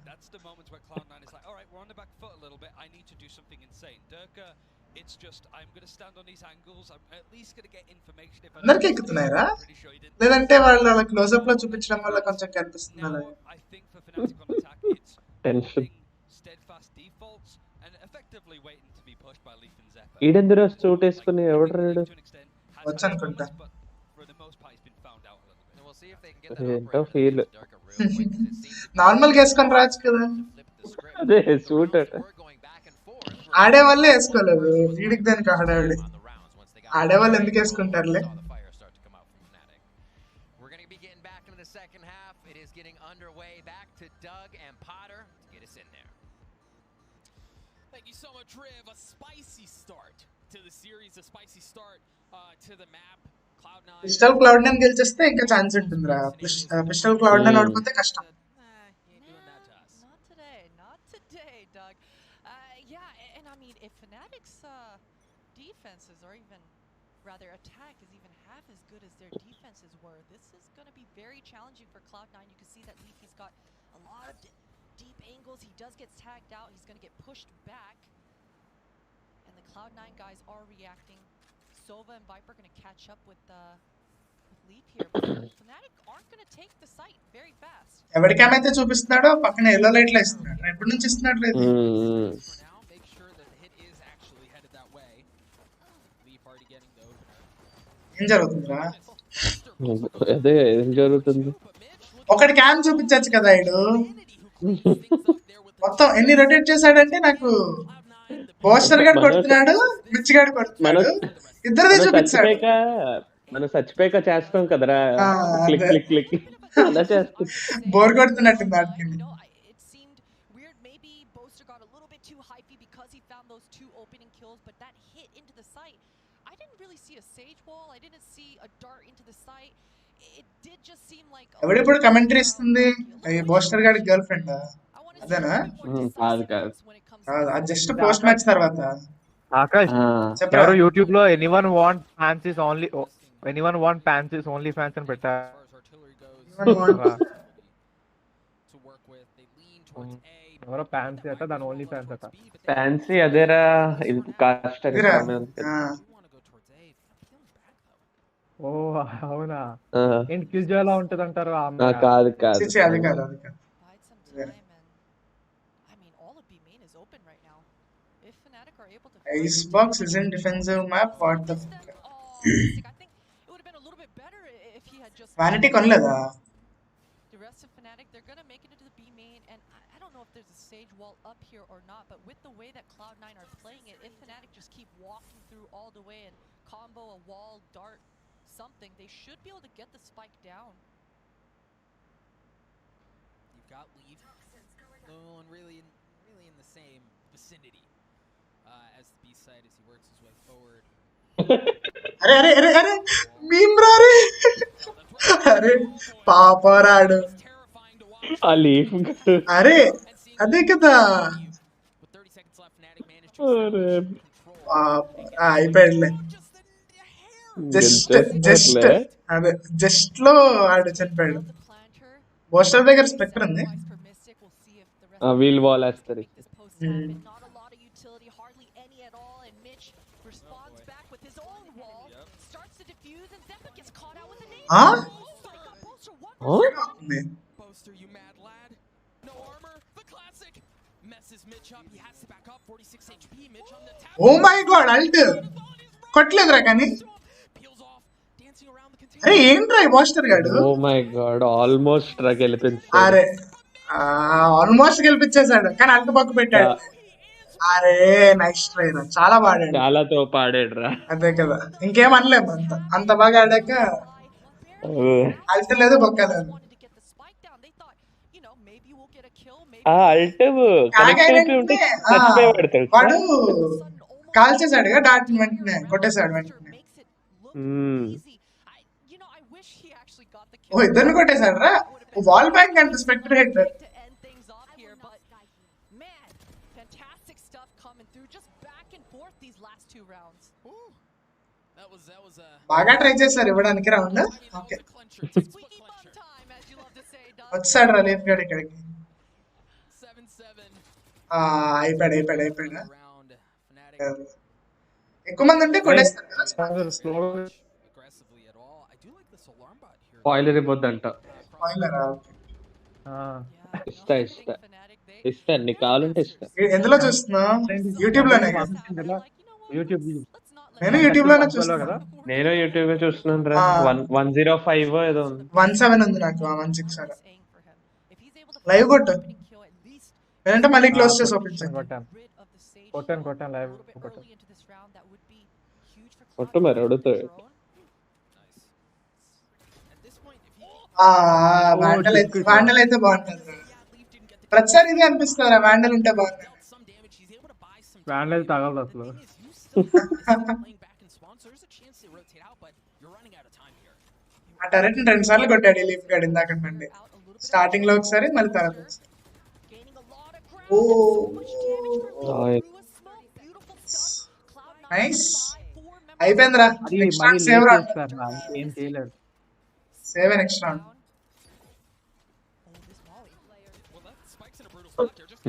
అందరికి ఎక్కుతున్నాయరా లేదంటే వాళ్ళు అలా క్లోజ్అప్ లో చూపించడం వల్ల కొంచెం కనిపిస్తుంది అలా టెన్షన్. ఈడెందురో సూట్ వేసుకుని ఎవడు రాడు వచ్చు అనుకుంటా. ఏంటో ఫీల్. నార్మల్ గా వేసుకొని రావచ్చు కదా. అదే సూట్ అట ఆడే వాళ్ళే వేసుకోలేదు వీడికి దానికి ఆడాడు. ఆడేవాళ్ళు ఎందుకు వేసుకుంటారులే. Thank you so much, Riv. A spicy start to the series, a spicy start to the map. Cloud9. Pistol Cloud9 గెలిచేస్తే ఇంకా ఛాన్స్ ఉంటుందిరా. పిస్టల్ Cloud9 ఓడిపోతే కష్టం. Not today, Doug. Yeah, and I mean, if Fnatic's defenses or even rather attack is even half as good as their defenses were, this is going to be very challenging for Cloud9. You can see that Leafy's got a lot of deep angles. He does get tagged out. He's going to get pushed back. And the Cloud9 guys are reacting. Sova and Viper going to catch up with Leaf here. But Fnatic aren't going to take the site very fast. ఎవరికేమైతే చూపిస్తున్నాడో పక్కన yellow light లో ఇస్తున్నాడు. ఎప్పటి నుంచి ఇస్తున్నాడు లేదు. ఏం జరుగుతుందిరా? అదే ఏం జరుగుతుంది. ఒకటి క్యామ్ చూపించచ్చు కదా ఇడు. మొత్తం ఎన్ని రొటేట్ చేశాడంటే నాకు పోస్టర్ గాడు కొడుతున్నాడు మిర్చి గాడు కొడుతున్నాడు ఇద్దరిది చూపించాడు. మనం చచ్చిపోయాక చేస్తాం కదరా క్లిక్ క్లిక్ క్లిక్ అలా చేస్తాం. బోర్ కొడుతున్నట్టుంది వాటికి. ఎవడిప్పుడు కమెంటరీ ఇస్తుంది పోస్టర్ గాడి గర్ల్ ఫ్రెండ్ అదేనా? కాదు కాదు అది జస్ట్ పోస్ట్ మ్యాచ్ తర్వాత. ఆకాష్ ఎవరో యూట్యూబ్ లో anyone want fans is only fans అని పెట్టారు. ఎవరో ఫ్యాన్సీ అట దాని ఓన్లీ ఫ్యాన్స్ అట. ఫ్యాన్సీ అదేరా ఇది కాస్ట్. ఓ అవునా ఏంటి కిల్ ఎలా ఉంటది అంటారు? కాదు కాదు అది కాదు. Icebox isn't defensive map. What the fuck? Vanity కొనలేదా? The rest of Fnatic, they're gonna make it into the B main, and I don't know if there's a sage wall up here or not, but with the way that Cloud9 are playing it, if Fnatic just keep walking through all the way and combo a wall, dart, something, they should be able to get the spike down. You've got Leaf, and really in the same vicinity as the B side as he works his way forward. అరే meme రారే. అరే పాపరాడు. అరే అదే కదా అయిపోయాడులే. Just అదే just లో ఆడు చనిపోయాడు. పోస్టర్ దగ్గర స్పెక్టర్ ఉంది. వీల్ వాల్ వేస్తారు. ఓ మై గాడ్ అల్ట్ కొట్టలేదురా కానీ. అరే ఏంట్రా పోస్టర్ గాడు. ఓ మై గాడ్ ఆల్మోస్ట్ గెలిపించాడు. అరే ఆల్మోస్ట్ గెలిపించేశాడు కానీ అల్ట్ పక్క పెట్టాడు. అరే నైస్ ట్రై రా, చాలా బాగా ఆడాడు. చాలా తోపు ఆడాడు రా. అదే కదా, ఇంకేం అనలేము. అంత అంత బాగా ఆడాక అల్టలేదు బొక్కలేదు. ఆ అల్టివ్ కనెక్ట్ అయిపోయి ఉంటే కాగాడంటే చచ్చిపోయేవాడు తెలుసా. వాడు కాల్చేసాడుగా, డాట్ వెంటనే కొట్టేశాడు వెంటనే. ఓ ఇద్దరిని కొట్టేశాడు రా, wall bank and spectre head. బాగా ట్రై చేశారు ఇవ్వడానికి రౌండ్. ఓకే వచ్చాడు రా లీఫ్ గడ్ ఇక్కడికి. అయిపోయాడు అయిపోయాడు అయిపోయాడు. ఎక్కువ మంది ఉంటే కొట్టేస్తారు కదా. స్పాయిలర్ ఇవ్వద్దంట. స్పాయిలరా? ఇస్తా ఇస్తా ఇస్తా, నీకు కావాలంటే ఇస్తా. ఎందులో చూస్తున్నావు? యూట్యూబ్ లోనే కదా? యూట్యూబ్ నేను యూట్యూబ్ లోనే చూస్తున్నా. నేను యూట్యూబ్ చూస్తున్నాను రా. 105 ఏదో ఉంది. 17 ఉంది నాకు. 16 లైవ్ కొట్టు, లేదంటే మళ్ళీ క్లోజ్ చేసి ఓపెన్ చేయి. కొట్టాను లైవ్ కొట్టు మరి అడుగుతాడు. వాండల్ అయితే బాగుంటుంది. ప్రతిసారి ఇది అనిపిస్తుంది, వాండల్ ఉంటే బాగుంటుంది. వాండల్ తగలదు అసలు. ఆ టెరెట్ 2 సార్లు కొట్టాడు లీఫ్ గడ్ ఇందాక నుండి. స్టార్టింగ్ లో ఒకసారి, మళ్ళీ తర్వాత ఒకసారి. నైస్ అయిపోయిందిరా. ఏం చేయలేదు. Save next round.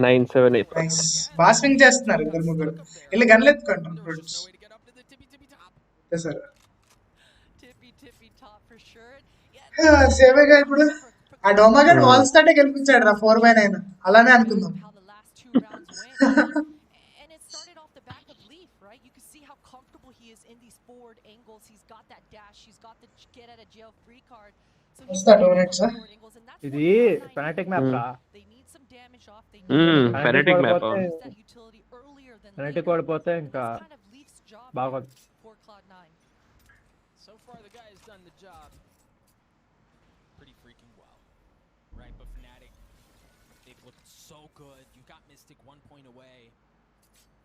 978. నైస్, బాగా స్వింగ్ చేస్తున్నారు ఇద్దరు ముగ్గురు. వీళ్ళు గన్లు ఎత్తుకుంటారు సార్. సేవేగా ఇప్పుడు ఆ డోమాగన్ వాల్స్ తోటే గెలిపించాడు రా 4/9. అలానే అనుకుందాం. ఇది ఫెనాటిక్ మ్యాప్ రా. ఫెనాటిక్ ఓడిపోతే ఇంకా బాగోదు. So good. You got Mystic 1 point away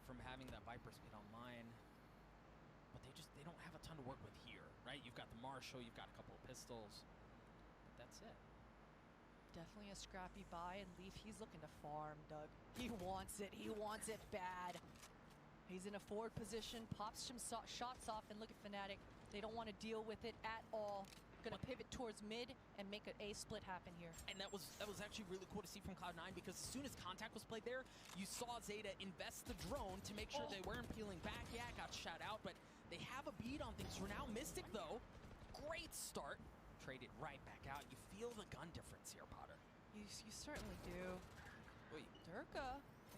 from having that Viper speed online, but they don't have a ton to work with here, right? You've got the Marshall, you've got a couple of pistols, but that's it. Definitely a scrappy buy, and Leaf, he's looking to farm, Doug. He wants it bad. He's in a forward position, pops some shots off, and look at Fnatic. They don't want to deal with it at all. Gonna pivot towards mid and make an A split happen here. And that was actually really cool to see from Cloud9, because as soon as contact was played there, you saw Zeta invest the drone to make sure they weren't peeling back. Yeah, got shot out, but they have a beat on things for now. Mystic though, great start. Traded right back out. You feel the gun difference here, Potter. You certainly do. Wait, Durka,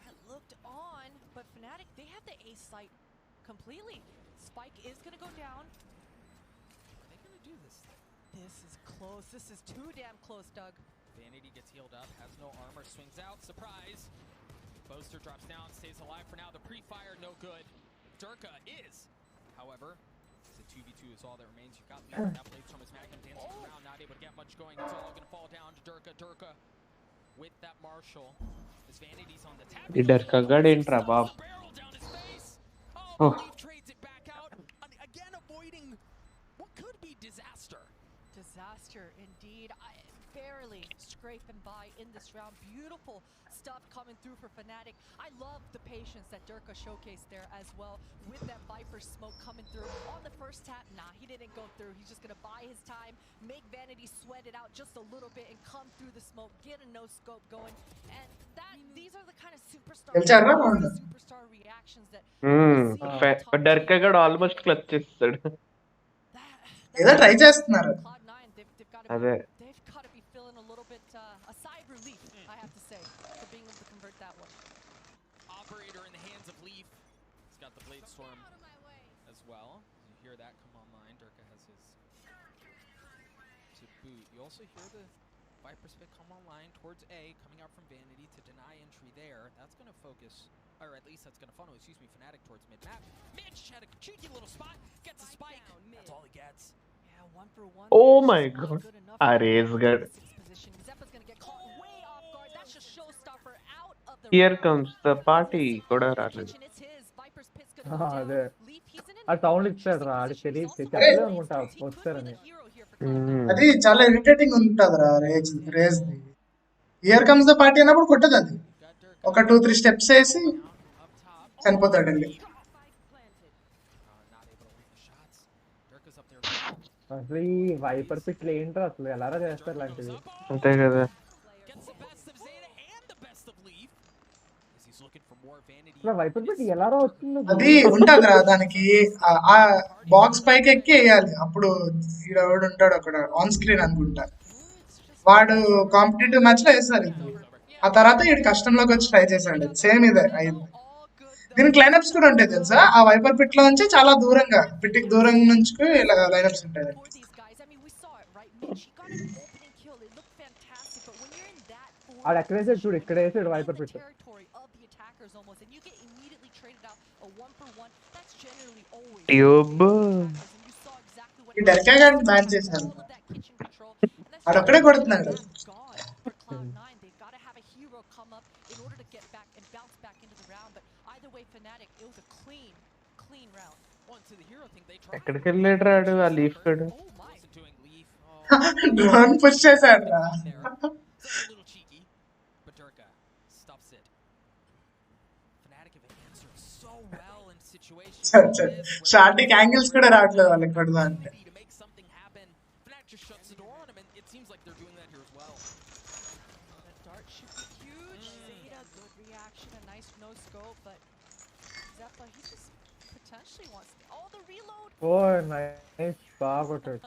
that looked on, but Fnatic, they have the A site completely. Spike is gonna go down. Are they gonna do this thing? This is close. This is too damn close, Doug. Vanity gets healed up, has no armor, swings out, surprise. Boaster drops down, stays alive for now. The pre-fire, no good. Durka is, however, it's a 2v2 is all that remains. You've got Leaf now, plays from his Magnum, dancing around, not able to get much going. It's all gonna fall down to Durka. Durka with that Marshall. His Vanity's on the tap. Durka gad entra bab. Barrel down his face. Oh, Leaf trades it back out. Again avoiding what could be disaster. Disaster indeed. Barely scraping by in this round. Beautiful stuff coming through for Fnatic. I love the patience that Durka showcased there as well, with that Viper smoke coming through on the first tap. Nah, he didn't go through. He's just gonna buy his time, make Vanity sweat it out just a little bit, and come through the smoke, get a no scope going. And these are the kind of superstar reactions that Durka gad almost clutch చేస్తాడు. ఏదో try చేస్తున్నారు. అదే they've got to be feeling a little bit a sigh of relief, I have to say, for being able to convert that one. Operator in the hands of Leaf. He's got the Blade Storm as well. You hear that come online. Durka has his to boot. You also hear the Viper Spit come online towards A, coming out from Vanity to deny entry there. That's going to focus Or at least that's going to funnel, excuse me, Fnatic towards mid-map. Mitch had a cheeky little spot, gets a spike. That's all he gets. Yeah, 1-for-1 Oh there is my just not god. good enough ఆ for race Fnatic in గడ్. the sixth position. Zeppa's gonna get caught way off guard. That's just showstopper out of the here round. Comes the party కూడా రాలేదు. Kitchen is his. Viper's pit's gonna go down. అదే Leaf, he's in ఆ an sound ఇస్తాడు interesting రా ఆడికి position. He's తెలియదు also అరే చెప్పలేదు on అనుకుంటా lanes. He could be వస్తారని. the hero here for Cloud9. అది చాలా ఇరిటేటింగ్ ఉంటుందిరా రేజ్ది. హియర్ కమ్స్ ద పార్టీ అన్నప్పుడు కొట్టదు అది. ఒక 2-3 స్టెప్స్ వేసి చనిపోతాడు వెళ్ళి. అసలు ఈ వైపర్ పిట్లు ఏంటో అసలు ఎలారా చేస్తారు లాంటివి. అంతే కదా. అసలు వైపర్ పిట్ ఎలారా వచ్చిందో అది ఉంటదిరా దానికి ఆ బాక్స్ పైకి ఎక్కి వేయాలి. అప్పుడు ఈడవాడు ఉంటాడు అక్కడ ఆన్ స్క్రీన్ అనుకుంటా, వాడు కాంపిటేటివ్ మ్యాచ్ లో వేస్తారు ఇది. ఆ తర్వాత ఈడు కష్టంలోకి వచ్చి ట్రై చేశాడు. సేమ్ ఇదే అయింది. దీనికి లైనప్స్ కూడా ఉంటాయి తెలుసా, ఆ వైపర్ పిట్ లో నుంచి చాలా దూరంగా, పిట్టికి దూరం నుంచి ఇలా లైనప్స్ ఉంటాయి. ఆడు ఎక్కడ వేసాడు చూడు, ఇక్కడ వేసాడు వైపర్ పిట్. ట్యూబ్ ఈ డర్కా గారిని బ్యాన్ చేశారు. అక్కడే కొడుతున్నాడు. ఎక్కడికి వెళ్ళాడు రాడు ఆ లీఫ్ గడు. డ్రోన్ పుష్ చేశాడు రా. స్టార్టింగ్ యాంగిల్స్ కూడా రావట్లేదు వాళ్ళకి కొడదా అంటే. ఓ నైస్, బాగా కొట్టాడు.